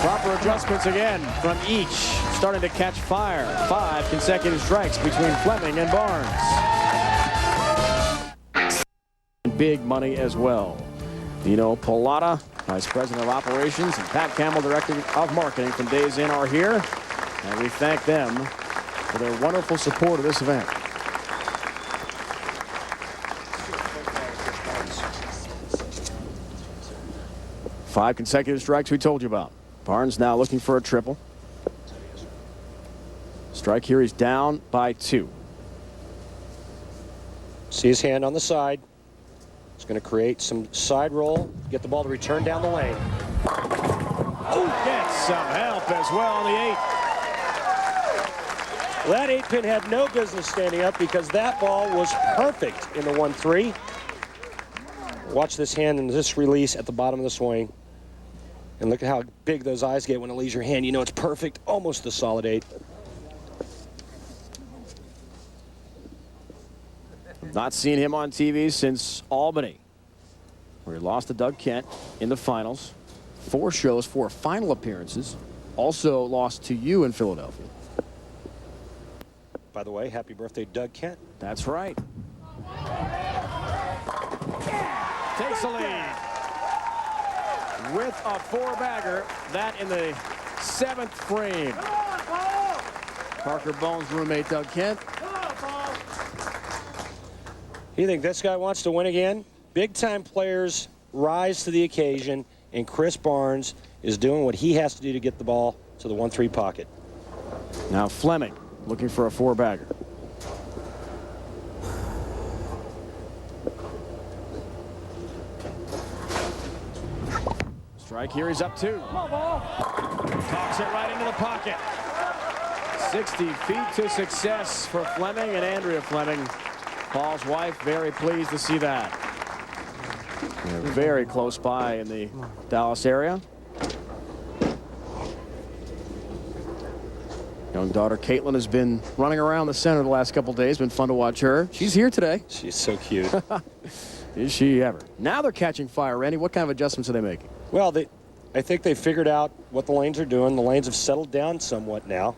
Proper adjustments again from each. Starting to catch fire. 5 consecutive strikes between Fleming and Barnes. Big money as well. Dino Polata, Vice President of Operations, and Pat Campbell, Director of Marketing from Days Inn, are here. And we thank them for their wonderful support of this event. Five consecutive strikes we told you about. Barnes now looking for a triple. Strike here, he's down by 2. See his hand on the side. It's going to create some side roll, get the ball to return down the lane. Oh, gets some help as well on the 8. That 8-pin had no business standing up because that ball was perfect in the 1-3. Watch this hand and this release at the bottom of the swing. And look at how big those eyes get when it leaves your hand. You know it's perfect, almost a solid 8. Not seen him on TV since Albany, where he lost to Doug Kent in the finals. 4 shows, 4 final appearances. Also lost to you in Philadelphia. By the way, happy birthday, Doug Kent. That's right. Takes the lead with a 4-bagger. That in the 7th frame. Parker Bones' roommate Doug Kent. You think this guy wants to win again? Big-time players rise to the occasion, and Chris Barnes is doing what he has to do to get the ball to the 1-3 pocket. Now Fleming looking for a 4-bagger. Strike here, he's up 2. Talks it right into the pocket. 60 feet to success for Fleming and Andrea Fleming. Paul's wife, very pleased to see that. They're very close by in the Dallas area. Young daughter Caitlin has been running around the center the last couple days. Been fun to watch her. She's here today. She's so cute. Is she ever? Now they're catching fire. Randy, what kind of adjustments are they making? Well, I think they figured out what the lanes are doing. The lanes have settled down somewhat now.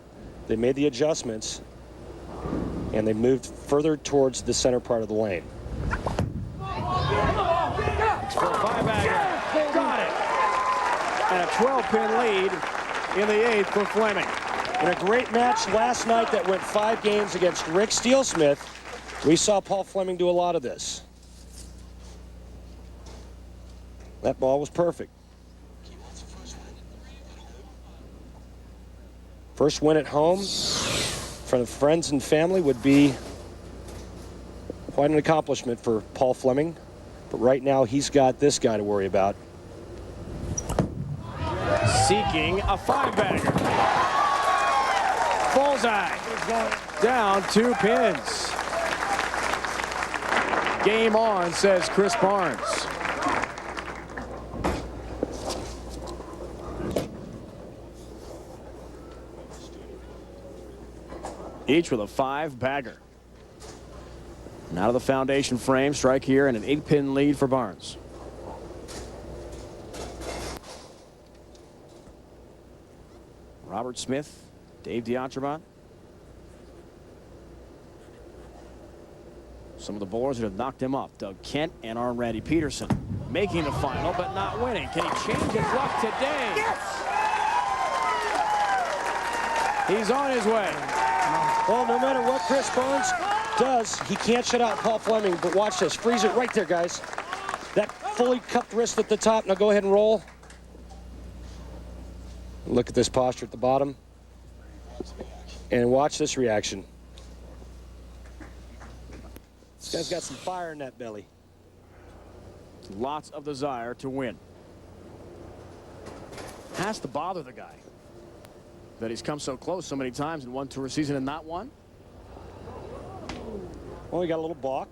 They made the adjustments, and they moved further towards the center part of the lane. For a 5-bagger. Got it. And a 12-pin lead in the 8th for Fleming. In a great match last night that went 5 games against Rick Steelsmith, we saw Paul Fleming do a lot of this. That ball was perfect. First win at home for the friends and family would be quite an accomplishment for Paul Fleming. But right now, he's got this guy to worry about. Seeking a 5-bagger. Bullseye. Down 2 pins. Game on, says Chris Barnes. Each with a 5-bagger. And out of the foundation frame, strike here and an 8-pin lead for Barnes. Robert Smith, Dave DeAntremont. Some of the bowlers that have knocked him off. Doug Kent and Arm Randy Peterson making the final but not winning. Can he change his luck today? Yes! He's on his way. Well, no matter what Chris Barnes does, he can't shut out Paul Fleming. But watch this. Freeze it right there, guys. That fully cupped wrist at the top. Now go ahead and roll. Look at this posture at the bottom. And watch this reaction. This guy's got some fire in that belly. Lots of desire to win. Has to bother the guy that he's come so close so many times in one tour season and not won. Well, he got a little balk.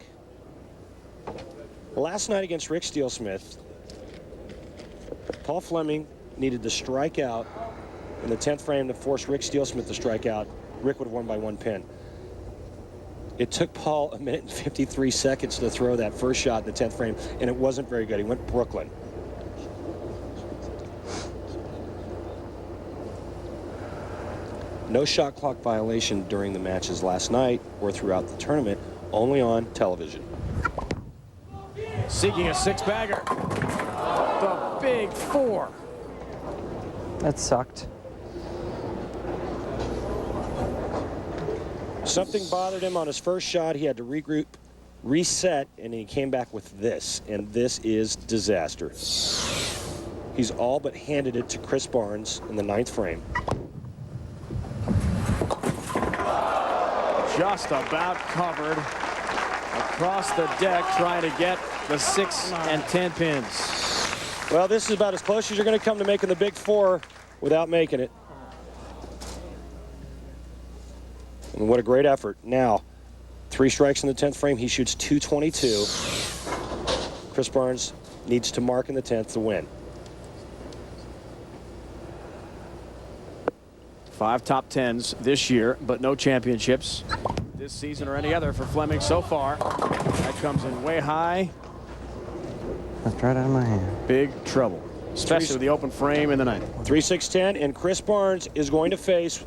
Last night against Rick Steelsmith, Paul Fleming needed to strike out in the 10th frame to force Rick Steelsmith to strike out. Rick would have won by 1 pin. It took Paul 1 minute and 53 seconds to throw that first shot in the 10th frame, and it wasn't very good. He went Brooklyn. No shot clock violation during the matches last night or throughout the tournament, only on television. Seeking a six-bagger. The big four. That sucked. Something bothered him on his first shot. He had to regroup, reset, and he came back with this, and this is disaster. He's all but handed it to Chris Barnes in the 9th frame. Just about covered across the deck, trying to get the 6 and 10 pins. Well, this is about as close as you're going to come to making the big four without making it. And what a great effort. Now, 3 strikes in the 10th frame. He shoots 222. Chris Barnes needs to mark in the 10th to win. 5 top 10s this year, but no championships this season or any other for Fleming so far. That comes in way high. That's right out of my hand. Big trouble, especially with the open frame in the 9th. 3-6-10, and Chris Barnes is going to face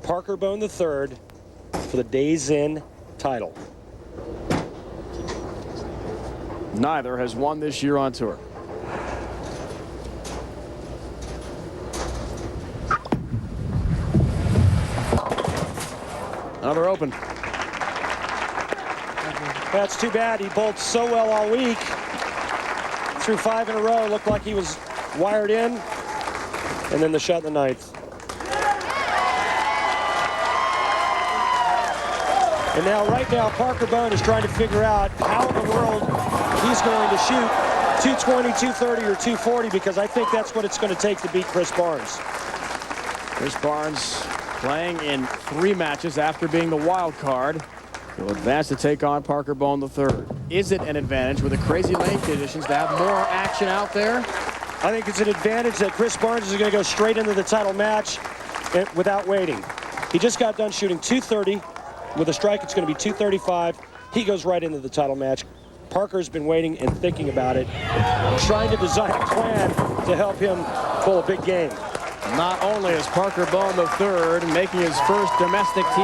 Parker Bone III for the Days In title. Neither has won this year on tour. Another open. That's too bad. He bowled so well all week. Threw 5 in a row. Looked like he was wired in. And then the shot in the 9th. And now, right now, Parker Bone is trying to figure out how in the world he's going to shoot 220, 230, or 240, because I think that's what it's going to take to beat Chris Barnes. Chris Barnes playing in 3 matches after being the wild card. He'll advance to take on Parker Bone III. Is it an advantage with the crazy lane conditions to have more action out there? I think it's an advantage that Chris Barnes is going to go straight into the title match without waiting. He just got done shooting 230. With a strike, it's going to be 235. He goes right into the title match. Parker's been waiting and thinking about it, trying to design a plan to help him pull a big game. Not only is Parker Bone III making his first domestic team